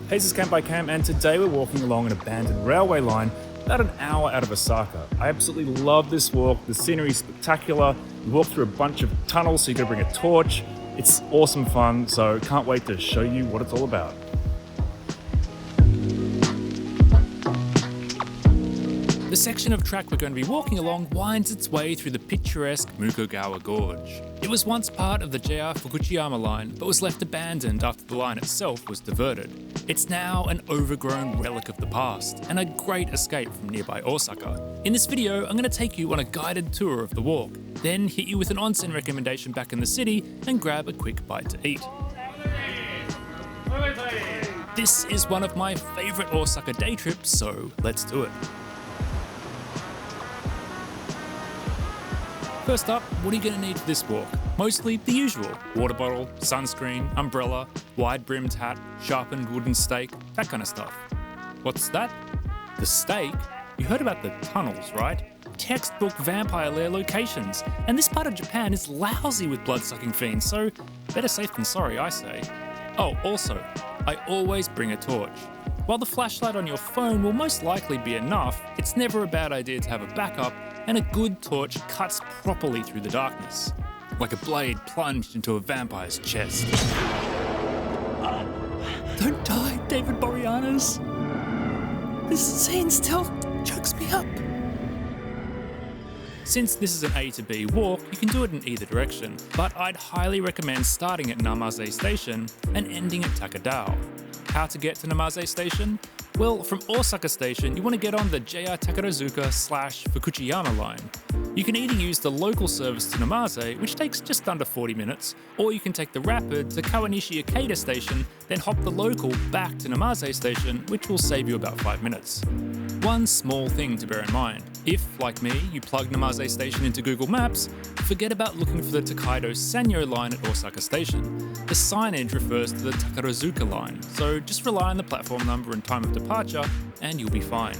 Hey, this is Kampai Cam, and today we're walking along an abandoned railway line about an hour out of Osaka. I absolutely love this walk. The scenery is spectacular. You walk through a bunch of tunnels, so you gotta bring a torch. It's awesome fun, so can't wait to show you what it's all about. The section of track we're going to be walking along winds its way through the picturesque Mukogawa Gorge. It was once part of the JR Fukuyama line, but was left abandoned after the line itself was diverted. It's now an overgrown relic of the past, and a great escape from nearby Osaka. In this video, I'm going to take you on a guided tour of the walk, then hit you with an onsen recommendation back in the city, and grab a quick bite to eat. This is one of my favourite Osaka day trips, so let's do it. First up, what are you going to need for this walk? Mostly the usual: water bottle, sunscreen, umbrella, wide-brimmed hat, sharpened wooden stake, that kind of stuff. What's that? The stake? You heard about the tunnels, right? Textbook vampire lair locations, and this part of Japan is lousy with blood-sucking fiends, so better safe than sorry, I say. Oh, also, I always bring a torch. While the flashlight on your phone will most likely be enough, it's never a bad idea to have a backup, and a good torch cuts properly through the darkness, like a blade plunged into a vampire's chest. Don't die, David Boreanaz. This scene still chokes me up. Since this is an A to B walk, you can do it in either direction, but I'd highly recommend starting at Namaze Station and ending at Takedao. How to get to Namaze Station? Well, from Osaka Station, you want to get on the JR Takarazuka/Fukuyama line. You can either use the local service to Namaze, which takes just under 40 minutes, or you can take the rapid to Kawanishi Ikeda Station, then hop the local back to Namaze Station, which will save you about 5 minutes. One small thing to bear in mind: if, like me, you plug Namaze Station into Google Maps, forget about looking for the Takedao Sanyo line at Osaka Station. The signage refers to the Takarazuka line, so just rely on the platform number and time of departure, and you'll be fine.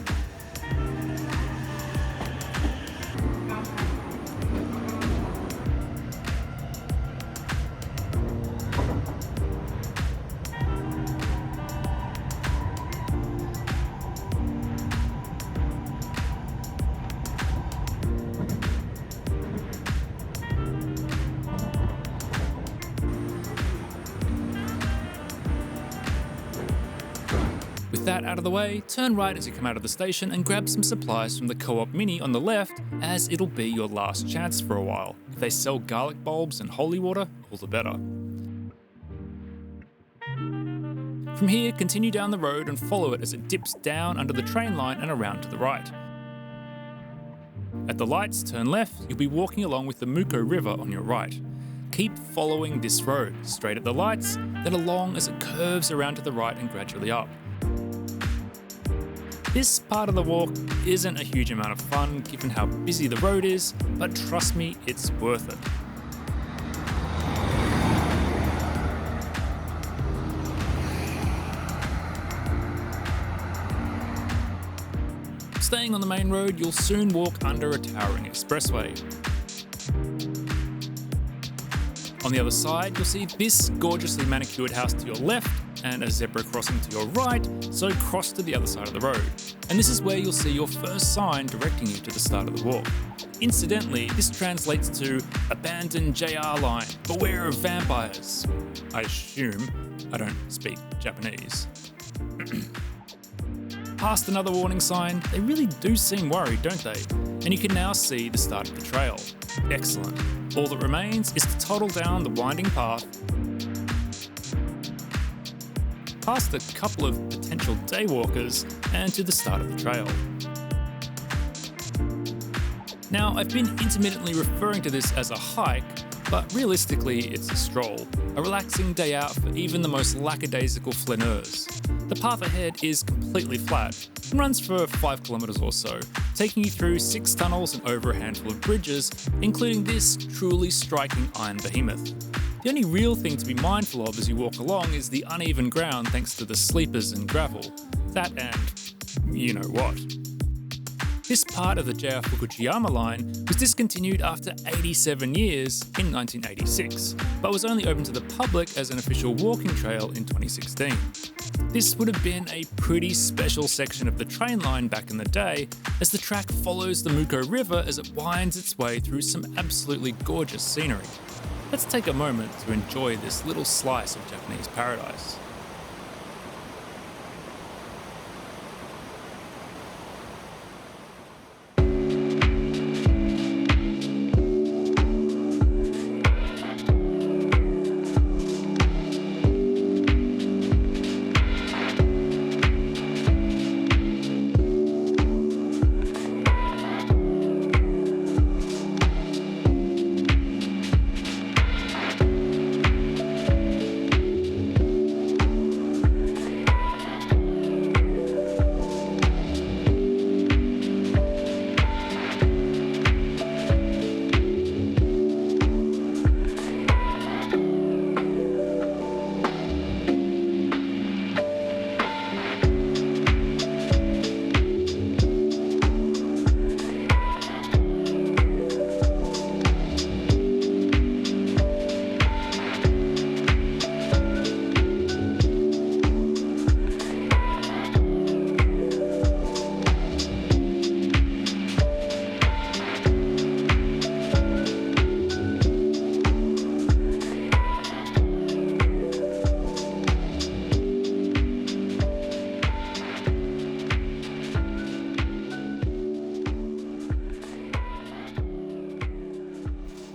With that out of the way, turn right as you come out of the station and grab some supplies from the Co-op Mini on the left, as it'll be your last chance for a while. If they sell garlic bulbs and holy water, all the better. From here, continue down the road and follow it as it dips down under the train line and around to the right. At the lights, turn left. You'll be walking along with the Muko River on your right. Keep following this road, straight at the lights, then along as it curves around to the right and gradually up. This part of the walk isn't a huge amount of fun given how busy the road is, but trust me, it's worth it. Staying on the main road, you'll soon walk under a towering expressway. On the other side, you'll see this gorgeously manicured house to your left and a zebra crossing to your right, so cross to the other side of the road. And this is where you'll see your first sign directing you to the start of the walk. Incidentally, this translates to abandoned JR line, beware of vampires. I assume. I don't speak Japanese. Past another warning sign, they really do seem worried, don't they? And you can now see the start of the trail. Excellent. All that remains is to toddle down the winding path, past a couple of potential daywalkers, and to the start of the trail. Now, I've been intermittently referring to this as a hike, but realistically it's a stroll, a relaxing day out for even the most lackadaisical flaneurs. The path ahead is completely flat and runs for 5 kilometers or so, taking you through 6 tunnels and over a handful of bridges, including this truly striking iron behemoth. The only real thing to be mindful of as you walk along is the uneven ground thanks to the sleepers and gravel. That and you know what. This part of the JR Fukujiyama line was discontinued after 87 years in 1986, but was only open to the public as an official walking trail in 2016. This would have been a pretty special section of the train line back in the day, as the track follows the Muko River as it winds its way through some absolutely gorgeous scenery. Let's take a moment to enjoy this little slice of Japanese paradise.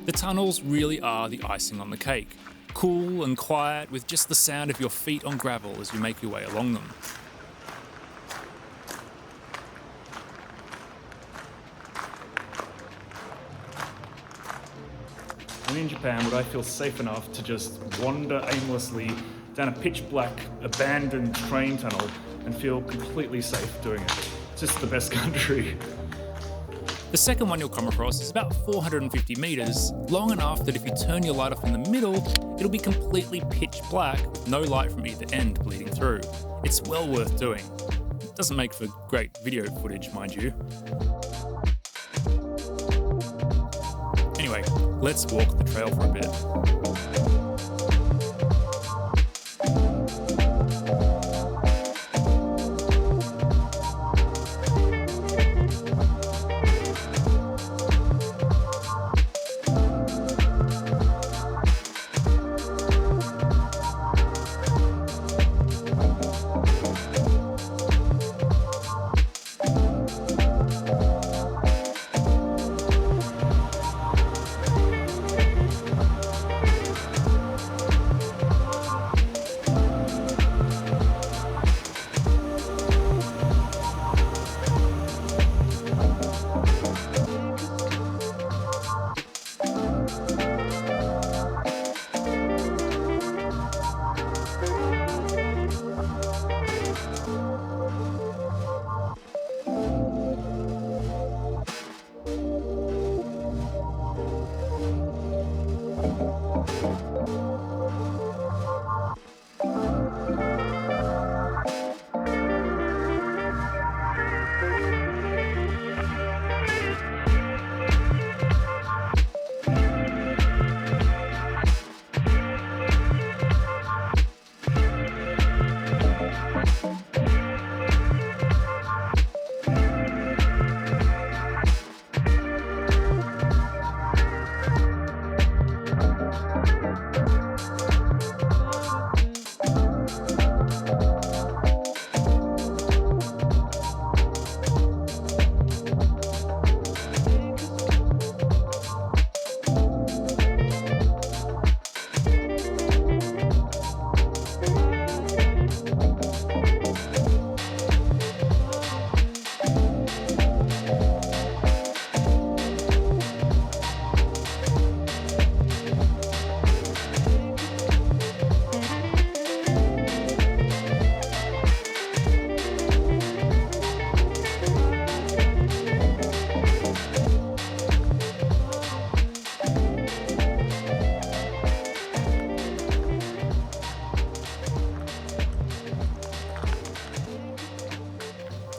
The tunnels really are the icing on the cake. Cool and quiet with just the sound of your feet on gravel as you make your way along them. Only in Japan would I feel safe enough to just wander aimlessly down a pitch black, abandoned train tunnel and feel completely safe doing it. It's just the best country. The second one you'll come across is about 450 metres, long enough that if you turn your light off in the middle, it'll be completely pitch black with no light from either end bleeding through. It's well worth doing. It doesn't make for great video footage, mind you. Anyway, let's walk the trail for a bit.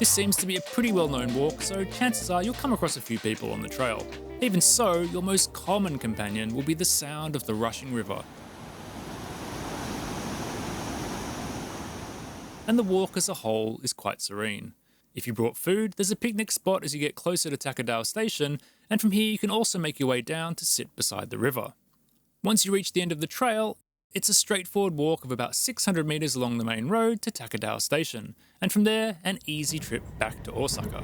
This seems to be a pretty well-known walk, so chances are you'll come across a few people on the trail. Even so, your most common companion will be the sound of the rushing river. And the walk as a whole is quite serene. If you brought food, there's a picnic spot as you get closer to Takedao station, and from here you can also make your way down to sit beside the river. Once you reach the end of the trail, it's a straightforward walk of about 600 meters along the main road to Takedao station, and from there, an easy trip back to Osaka.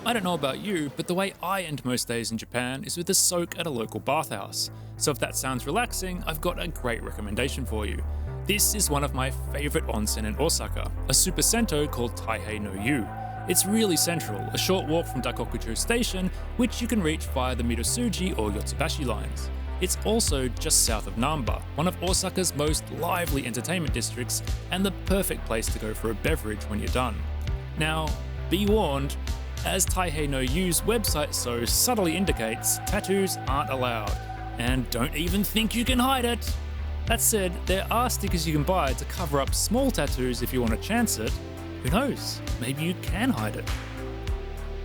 I don't know about you, but the way I end most days in Japan is with a soak at a local bathhouse. So if that sounds relaxing, I've got a great recommendation for you. This is one of my favourite onsen in Osaka, a super sento called Taihei no Yu. It's really central, a short walk from Dakokucho station, which you can reach via the Midosuji or Yotsubashi lines. It's also just south of Namba, one of Osaka's most lively entertainment districts, and the perfect place to go for a beverage when you're done. Now, be warned, as Taihei no Yu's website so subtly indicates, tattoos aren't allowed, and don't even think you can hide it! That said, there are stickers you can buy to cover up small tattoos if you want to chance it. Who knows, maybe you can hide it.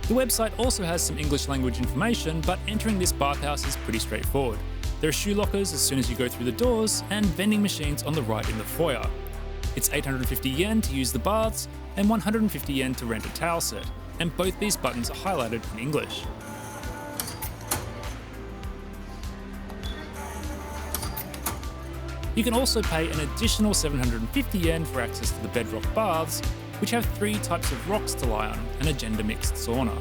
The website also has some English language information, but entering this bathhouse is pretty straightforward. There are shoe lockers as soon as you go through the doors, and vending machines on the right in the foyer. It's 850 yen to use the baths, and 150 yen to rent a towel set, and both these buttons are highlighted in English. You can also pay an additional 750 yen for access to the bedrock baths, which have 3 types of rocks to lie on and a gender-mixed sauna.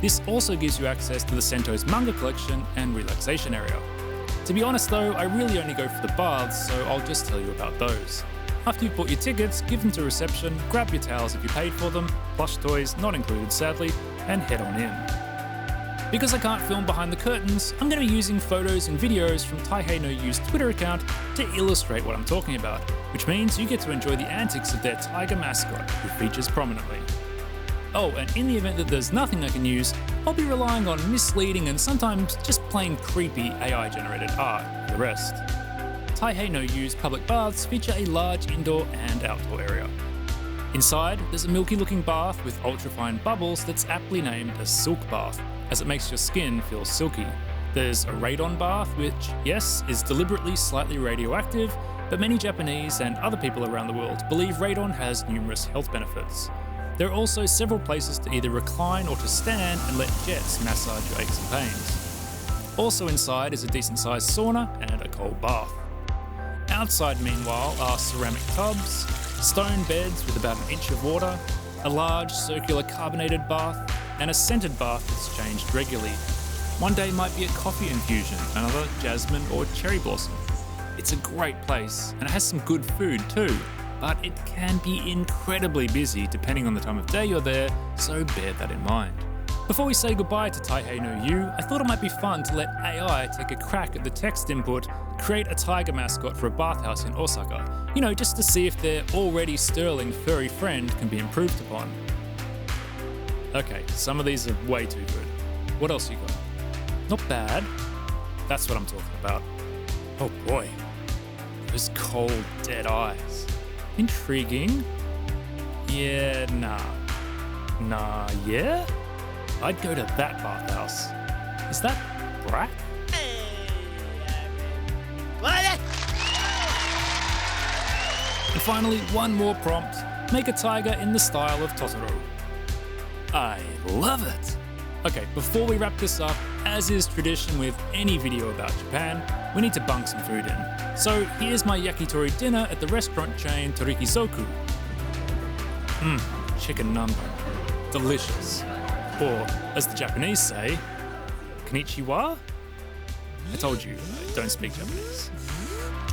This also gives you access to the Sento's manga collection and relaxation area. To be honest though, I really only go for the baths, so I'll just tell you about those. After you've bought your tickets, give them to reception, grab your towels if you paid for them, plush toys not included sadly, and head on in. Because I can't film behind the curtains, I'm going to be using photos and videos from Taihei no Yu's Twitter account to illustrate what I'm talking about, which means you get to enjoy the antics of their tiger mascot, who features prominently. Oh, and in the event that there's nothing I can use, I'll be relying on misleading and sometimes just plain creepy AI-generated art for the rest. Taihei no Yu's public baths feature a large indoor and outdoor area. Inside, there's a milky-looking bath with ultrafine bubbles that's aptly named a silk bath, as it makes your skin feel silky. There's a radon bath, which, yes, is deliberately slightly radioactive, but many Japanese and other people around the world believe radon has numerous health benefits. There are also several places to either recline or to stand and let jets massage your aches and pains. Also inside is a decent-sized sauna and a cold bath. Outside, meanwhile, are ceramic tubs, stone beds with about an inch of water, a large circular carbonated bath, and a scented bath that's changed regularly. One day might be a coffee infusion, another jasmine or cherry blossom. It's a great place, and it has some good food too, but it can be incredibly busy depending on the time of day you're there, so bear that in mind. Before we say goodbye to Taihei no Yu, I thought it might be fun to let AI take a crack at the text input, create a tiger mascot for a bathhouse in Osaka. You know, just to see if their already sterling furry friend can be improved upon. Okay, some of these are way too good. What else you got? Not bad. That's what I'm talking about. Oh boy. Those cold, dead eyes. Intriguing. Yeah, nah, yeah? I'd go to that bathhouse. Is that black? And finally, one more prompt. Make a tiger in the style of Totoro. I love it! Okay, before we wrap this up, as is tradition with any video about Japan, we need to bunk some food in. So here's my yakitori dinner at the restaurant chain Torikizoku. Chicken number. Delicious. Or, as the Japanese say, konnichiwa? I told you, I don't speak Japanese.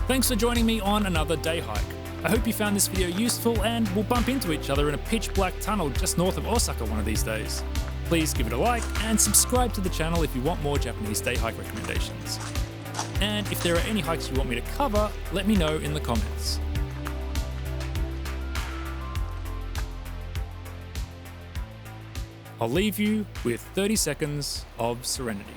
Thanks for joining me on another day hike. I hope you found this video useful, and we'll bump into each other in a pitch black tunnel just north of Osaka one of these days. Please give it a like and subscribe to the channel if you want more Japanese day hike recommendations. And if there are any hikes you want me to cover, let me know in the comments. I'll leave you with 30 seconds of serenity.